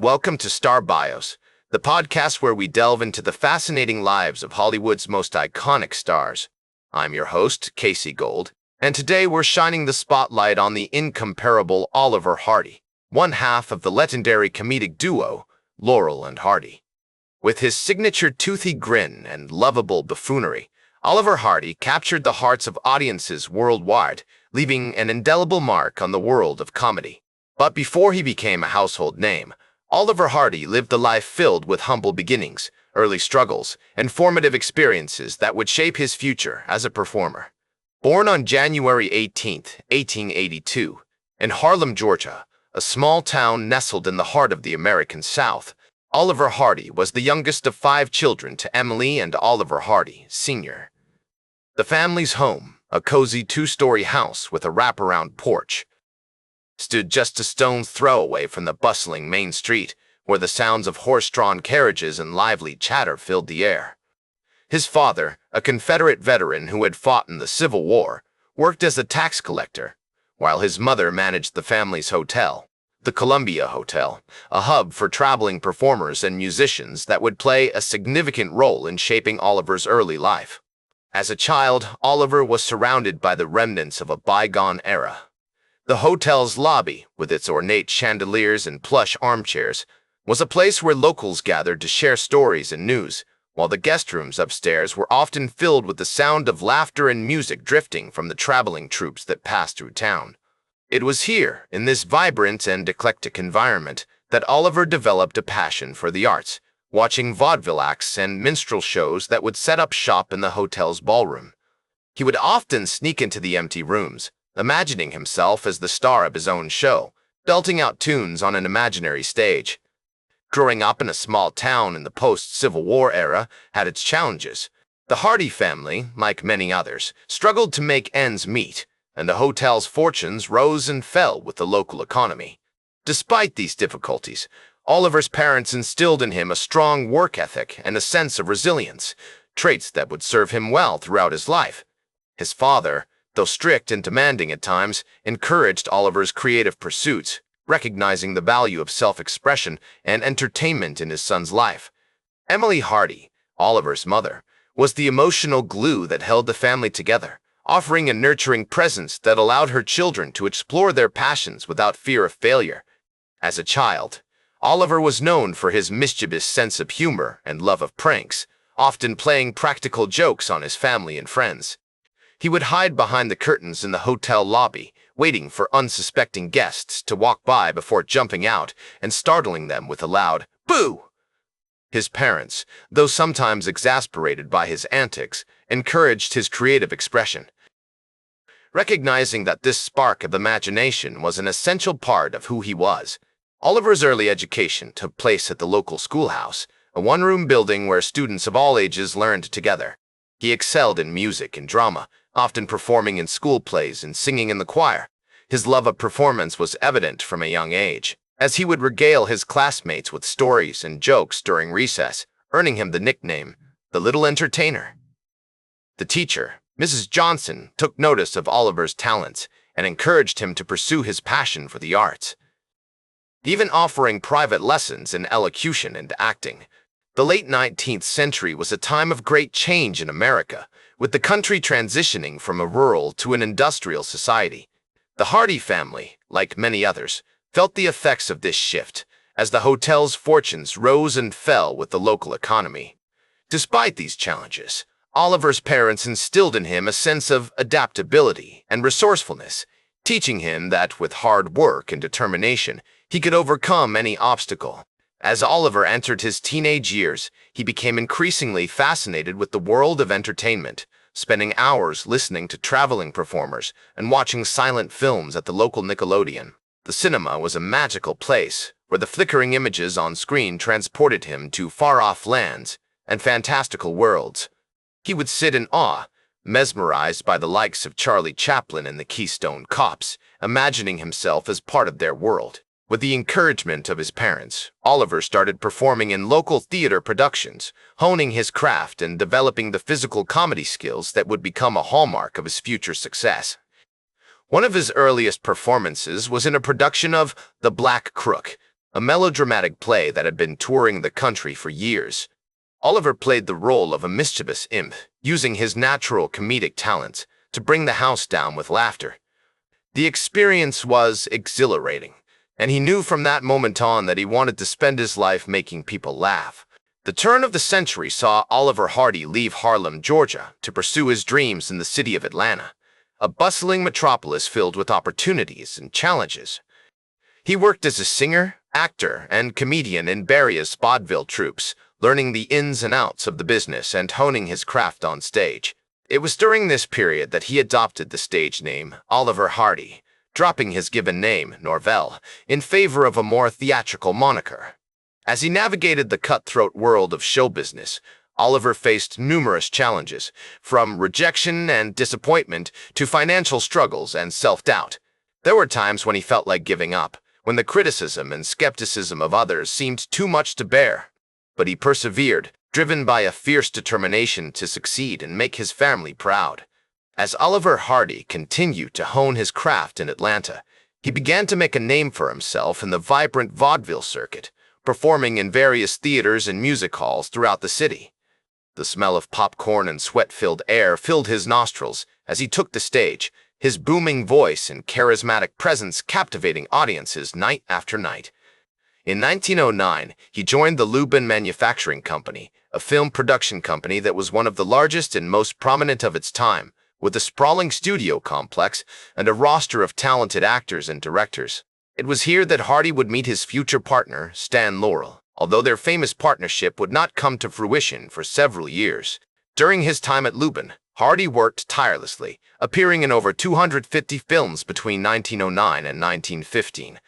Welcome to Star Bios, the podcast where we delve into the fascinating lives of Hollywood's most iconic stars. I'm your host, Casey Gold, and today we're shining the spotlight on the incomparable Oliver Hardy, one half of the legendary comedic duo, Laurel and Hardy. With his signature toothy grin and lovable buffoonery, Oliver Hardy captured the hearts of audiences worldwide, leaving an indelible mark on the world of comedy. But before he became a household name, Oliver Hardy lived a life filled with humble beginnings, early struggles, and formative experiences that would shape his future as a performer. Born on January 18, 1882, in Harlem, Georgia, a small town nestled in the heart of the American South, Oliver Hardy was the youngest of 5 children to Emily and Oliver Hardy, Sr. The family's home, a cozy 2-story house with a wraparound porch, stood just a stone's throw away from the bustling main street, where the sounds of horse-drawn carriages and lively chatter filled the air. His father, a Confederate veteran who had fought in the Civil War, worked as a tax collector, while his mother managed the family's hotel, the Columbia Hotel, a hub for traveling performers and musicians that would play a significant role in shaping Oliver's early life. As a child, Oliver was surrounded by the remnants of a bygone era. The hotel's lobby, with its ornate chandeliers and plush armchairs, was a place where locals gathered to share stories and news, while the guest rooms upstairs were often filled with the sound of laughter and music drifting from the traveling troupes that passed through town. It was here, in this vibrant and eclectic environment, that Oliver developed a passion for the arts, watching vaudeville acts and minstrel shows that would set up shop in the hotel's ballroom. He would often sneak into the empty rooms, imagining himself as the star of his own show, belting out tunes on an imaginary stage. Growing up in a small town in the post-Civil War era had its challenges. The Hardy family, like many others, struggled to make ends meet, and the hotel's fortunes rose and fell with the local economy. Despite these difficulties, Oliver's parents instilled in him a strong work ethic and a sense of resilience, traits that would serve him well throughout his life. His father, though strict and demanding at times, encouraged Oliver's creative pursuits, recognizing the value of self-expression and entertainment in his son's life. Emily Hardy, Oliver's mother, was the emotional glue that held the family together, offering a nurturing presence that allowed her children to explore their passions without fear of failure. As a child, Oliver was known for his mischievous sense of humor and love of pranks, often playing practical jokes on his family and friends. He would hide behind the curtains in the hotel lobby, waiting for unsuspecting guests to walk by before jumping out and startling them with a loud "boo!" His parents, though sometimes exasperated by his antics, encouraged his creative expression. Recognizing that this spark of imagination was an essential part of who he was, Oliver's early education took place at the local schoolhouse, a one-room building where students of all ages learned together. He excelled in music and drama, often performing in school plays and singing in the choir. His love of performance was evident from a young age, as he would regale his classmates with stories and jokes during recess, earning him the nickname, the Little Entertainer. The teacher, Mrs. Johnson, took notice of Oliver's talents and encouraged him to pursue his passion for the arts, even offering private lessons in elocution and acting. The late 19th century was a time of great change in America, with the country transitioning from a rural to an industrial society. The Hardy family, like many others, felt the effects of this shift, as the hotel's fortunes rose and fell with the local economy. Despite these challenges, Oliver's parents instilled in him a sense of adaptability and resourcefulness, teaching him that with hard work and determination, he could overcome any obstacle. As Oliver entered his teenage years, he became increasingly fascinated with the world of entertainment, spending hours listening to traveling performers and watching silent films at the local Nickelodeon. The cinema was a magical place, where the flickering images on screen transported him to far-off lands and fantastical worlds. He would sit in awe, mesmerized by the likes of Charlie Chaplin and the Keystone Cops, imagining himself as part of their world. With the encouragement of his parents, Oliver started performing in local theater productions, honing his craft and developing the physical comedy skills that would become a hallmark of his future success. One of his earliest performances was in a production of The Black Crook, a melodramatic play that had been touring the country for years. Oliver played the role of a mischievous imp, using his natural comedic talents to bring the house down with laughter. The experience was exhilarating, and he knew from that moment on that he wanted to spend his life making people laugh. The turn of the century saw Oliver Hardy leave Harlem, Georgia, to pursue his dreams in the city of Atlanta, a bustling metropolis filled with opportunities and challenges. He worked as a singer, actor, and comedian in various vaudeville troupes, learning the ins and outs of the business and honing his craft on stage. It was during this period that he adopted the stage name Oliver Hardy, dropping his given name, Laurel, in favor of a more theatrical moniker. As he navigated the cutthroat world of show business, Oliver faced numerous challenges, from rejection and disappointment to financial struggles and self-doubt. There were times when he felt like giving up, when the criticism and skepticism of others seemed too much to bear. But he persevered, driven by a fierce determination to succeed and make his family proud. As Oliver Hardy continued to hone his craft in Atlanta, he began to make a name for himself in the vibrant vaudeville circuit, performing in various theaters and music halls throughout the city. The smell of popcorn and sweat-filled air filled his nostrils as he took the stage, his booming voice and charismatic presence captivating audiences night after night. In 1909, he joined the Lubin Manufacturing Company, a film production company that was one of the largest and most prominent of its time, with a sprawling studio complex and a roster of talented actors and directors. It was here that Hardy would meet his future partner, Stan Laurel, although their famous partnership would not come to fruition for several years. During his time at Lubin, Hardy worked tirelessly, appearing in over 250 films between 1909 and 1915.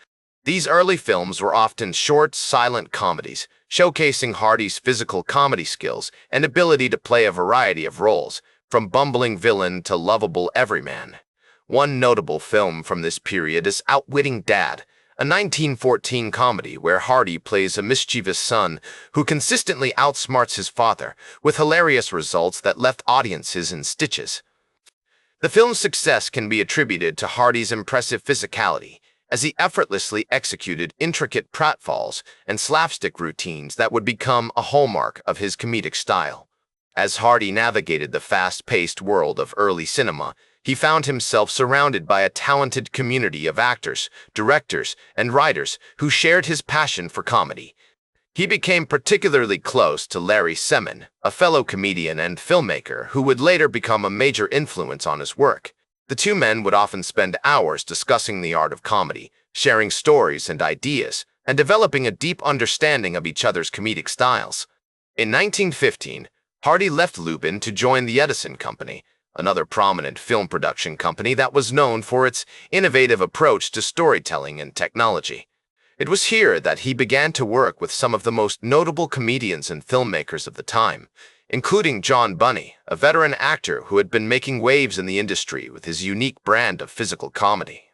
These early films were often short, silent comedies, showcasing Hardy's physical comedy skills and ability to play a variety of roles, from bumbling villain to lovable everyman. One notable film from this period is Outwitting Dad, a 1914 comedy where Hardy plays a mischievous son who consistently outsmarts his father, with hilarious results that left audiences in stitches. The film's success can be attributed to Hardy's impressive physicality, as he effortlessly executed intricate pratfalls and slapstick routines that would become a hallmark of his comedic style. As Hardy navigated the fast-paced world of early cinema, he found himself surrounded by a talented community of actors, directors, and writers who shared his passion for comedy. He became particularly close to Larry Semin, a fellow comedian and filmmaker who would later become a major influence on his work. The two men would often spend hours discussing the art of comedy, sharing stories and ideas, and developing a deep understanding of each other's comedic styles. In 1915, Hardy left Lubin to join the Edison Company, another prominent film production company that was known for its innovative approach to storytelling and technology. It was here that he began to work with some of the most notable comedians and filmmakers of the time, including John Bunny, a veteran actor who had been making waves in the industry with his unique brand of physical comedy.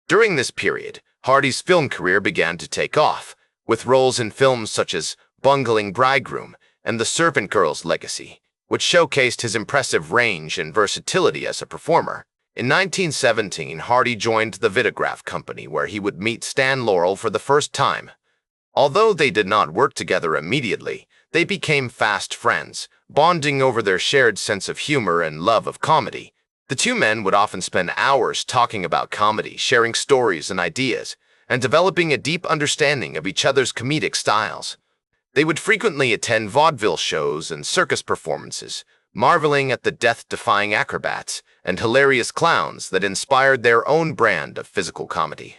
During this period, Hardy's film career began to take off, with roles in films such as Bungling Bridegroom and The Servant Girl's Legacy, which showcased his impressive range and versatility as a performer. In 1917, Hardy joined the Vitagraph Company, where he would meet Stan Laurel for the first time. Although they did not work together immediately, they became fast friends, bonding over their shared sense of humor and love of comedy. The two men would often spend hours talking about comedy, sharing stories and ideas, and developing a deep understanding of each other's comedic styles. They would frequently attend vaudeville shows and circus performances, marveling at the death-defying acrobats and hilarious clowns that inspired their own brand of physical comedy.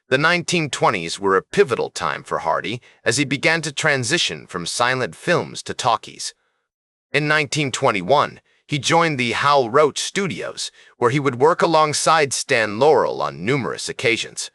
The 1920s were a pivotal time for Hardy as he began to transition from silent films to talkies. In 1921, he joined the Hal Roach studios, where he would work alongside Stan Laurel on numerous occasions.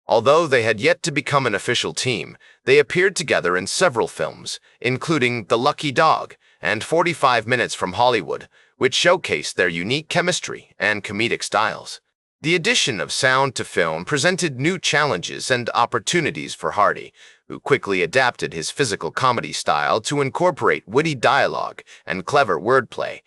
Although they had yet to become an official team, they appeared together in several films, including The Lucky Dog and 45 Minutes from Hollywood, which showcased their unique chemistry and comedic styles. The addition of sound to film presented new challenges and opportunities for Hardy, who quickly adapted his physical comedy style to incorporate witty dialogue and clever wordplay.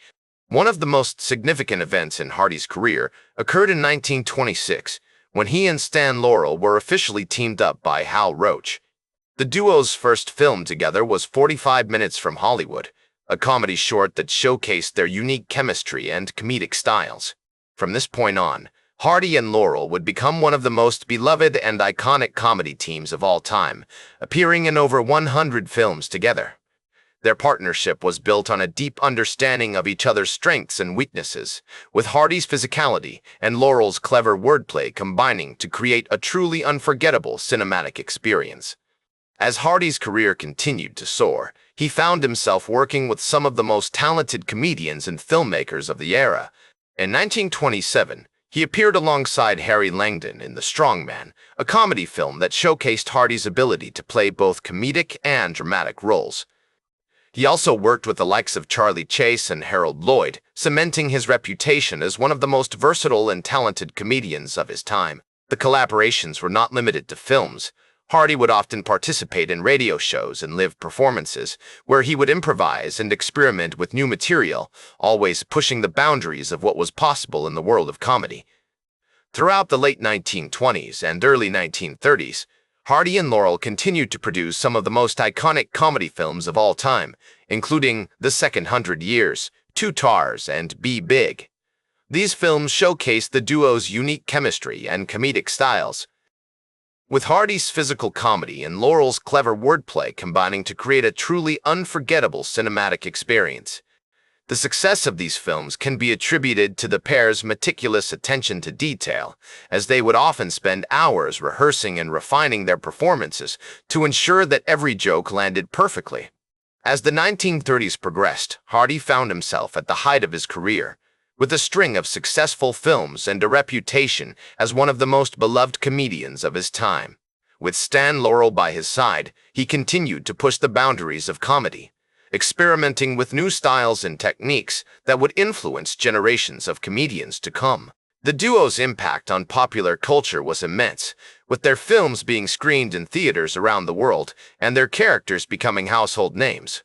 One of the most significant events in Hardy's career occurred in 1926, when he and Stan Laurel were officially teamed up by Hal Roach. The duo's first film together was 45 Minutes from Hollywood, a comedy short that showcased their unique chemistry and comedic styles. From this point on, Hardy and Laurel would become one of the most beloved and iconic comedy teams of all time, appearing in over 100 films together. Their partnership was built on a deep understanding of each other's strengths and weaknesses, with Hardy's physicality and Laurel's clever wordplay combining to create a truly unforgettable cinematic experience. As Hardy's career continued to soar, he found himself working with some of the most talented comedians and filmmakers of the era. In 1927, he appeared alongside Harry Langdon in The Strongman, a comedy film that showcased Hardy's ability to play both comedic and dramatic roles. He also worked with the likes of Charlie Chase and Harold Lloyd, cementing his reputation as one of the most versatile and talented comedians of his time. The collaborations were not limited to films. Hardy would often participate in radio shows and live performances, where he would improvise and experiment with new material, always pushing the boundaries of what was possible in the world of comedy. Throughout the late 1920s and early 1930s, Hardy and Laurel continued to produce some of the most iconic comedy films of all time, including The Second 100 Years, Two Tars, and Be Big. These films showcased the duo's unique chemistry and comedic styles, with Hardy's physical comedy and Laurel's clever wordplay combining to create a truly unforgettable cinematic experience. The success of these films can be attributed to the pair's meticulous attention to detail, as they would often spend hours rehearsing and refining their performances to ensure that every joke landed perfectly. As the 1930s progressed, Hardy found himself at the height of his career, with a string of successful films and a reputation as one of the most beloved comedians of his time. With Stan Laurel by his side, he continued to push the boundaries of comedy, experimenting with new styles and techniques that would influence generations of comedians to come. The duo's impact on popular culture was immense, with their films being screened in theaters around the world and their characters becoming household names.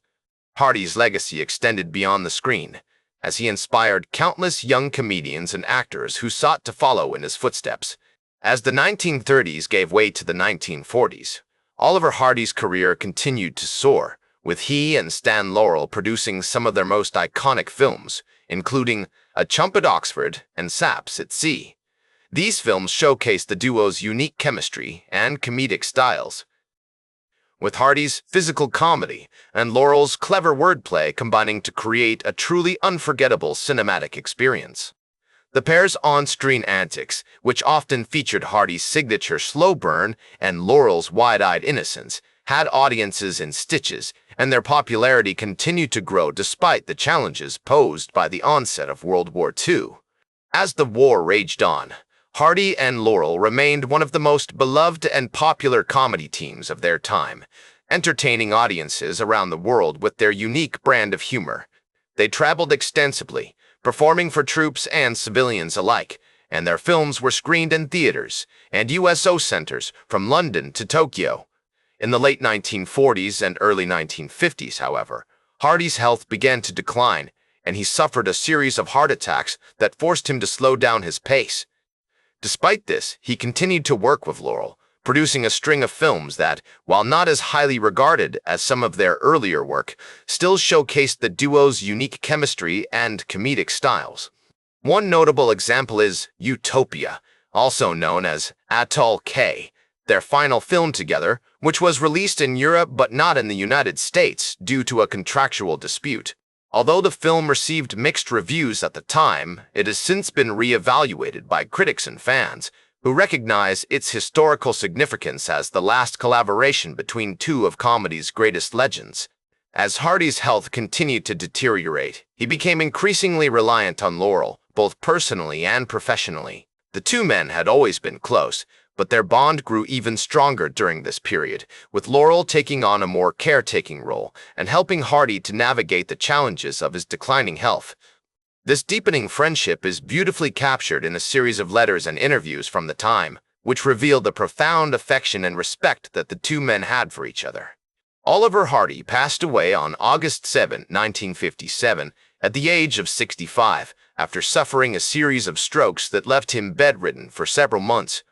Hardy's legacy extended beyond the screen, as he inspired countless young comedians and actors who sought to follow in his footsteps. As the 1930s gave way to the 1940s, Oliver Hardy's career continued to soar, with he and Stan Laurel producing some of their most iconic films, including A Chump at Oxford and Saps at Sea. These films showcased the duo's unique chemistry and comedic styles, with Hardy's physical comedy and Laurel's clever wordplay combining to create a truly unforgettable cinematic experience. The pair's on-screen antics, which often featured Hardy's signature slow burn and Laurel's wide-eyed innocence, had audiences in stitches, and their popularity continued to grow despite the challenges posed by the onset of World War II. As the war raged on, Hardy and Laurel remained one of the most beloved and popular comedy teams of their time, entertaining audiences around the world with their unique brand of humor. They traveled extensively, performing for troops and civilians alike, and their films were screened in theaters and USO centers from London to Tokyo. In the late 1940s and early 1950s, however, Hardy's health began to decline, and he suffered a series of heart attacks that forced him to slow down his pace. Despite this, he continued to work with Laurel, producing a string of films that, while not as highly regarded as some of their earlier work, still showcased the duo's unique chemistry and comedic styles. One notable example is Utopia, also known as Atoll K, their final film together, which was released in Europe but not in the United States due to a contractual dispute. Although the film received mixed reviews at the time, it has since been re-evaluated by critics and fans, who recognize its historical significance as the last collaboration between two of comedy's greatest legends. As Hardy's health continued to deteriorate, he became increasingly reliant on Laurel, both personally and professionally. The two men had always been close, but their bond grew even stronger during this period, with Laurel taking on a more caretaking role and helping Hardy to navigate the challenges of his declining health. This deepening friendship is beautifully captured in a series of letters and interviews from the time, which reveal the profound affection and respect that the two men had for each other. Oliver Hardy passed away on August 7, 1957, at the age of 65, after suffering a series of strokes that left him bedridden for several months.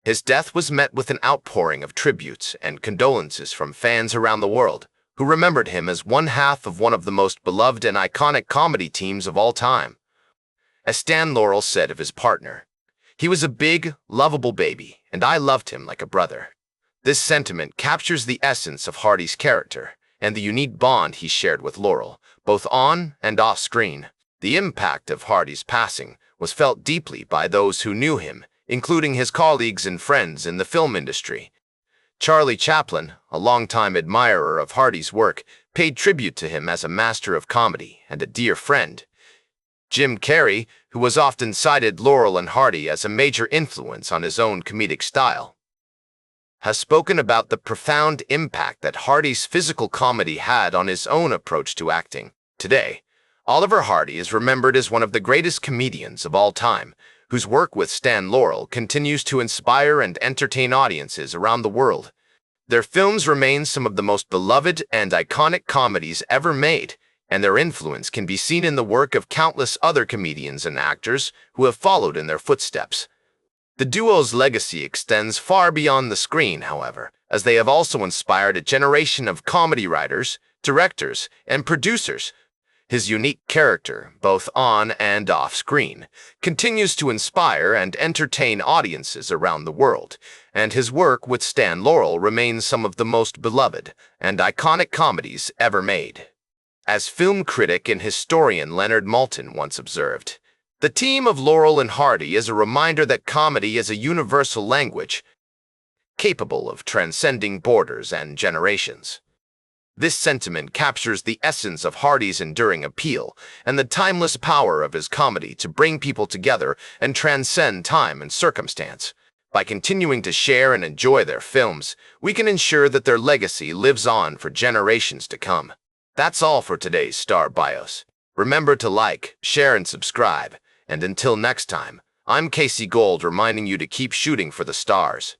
His death was met with an outpouring of tributes and condolences from fans around the world, who remembered him as one half of one of the most beloved and iconic comedy teams of all time. As Stan Laurel said of his partner, "He was a big, lovable baby, and I loved him like a brother." This sentiment captures the essence of Hardy's character and the unique bond he shared with Laurel, both on and off screen. The impact of Hardy's passing was felt deeply by those who knew him, including his colleagues and friends in the film industry. Charlie Chaplin, a longtime admirer of Hardy's work, paid tribute to him as a master of comedy and a dear friend. Jim Carrey, who was often cited Laurel and Hardy as a major influence on his own comedic style, has spoken about the profound impact that Hardy's physical comedy had on his own approach to acting. Today, Oliver Hardy is remembered as one of the greatest comedians of all time, whose work with Stan Laurel continues to inspire and entertain audiences around the world. Their films remain some of the most beloved and iconic comedies ever made, and their influence can be seen in the work of countless other comedians and actors who have followed in their footsteps. The duo's legacy extends far beyond the screen, however, as they have also inspired a generation of comedy writers, directors, and producers. His unique character, both on and off screen, continues to inspire and entertain audiences around the world, and his work with Stan Laurel remains some of the most beloved and iconic comedies ever made. As film critic and historian Leonard Maltin once observed, "The team of Laurel and Hardy is a reminder that comedy is a universal language, capable of transcending borders and generations." This sentiment captures the essence of Hardy's enduring appeal and the timeless power of his comedy to bring people together and transcend time and circumstance. By continuing to share and enjoy their films, we can ensure that their legacy lives on for generations to come. That's all for today's Star Bios. Remember to like, share, and subscribe. And until next time, I'm Casey Gold reminding you to keep shooting for the stars.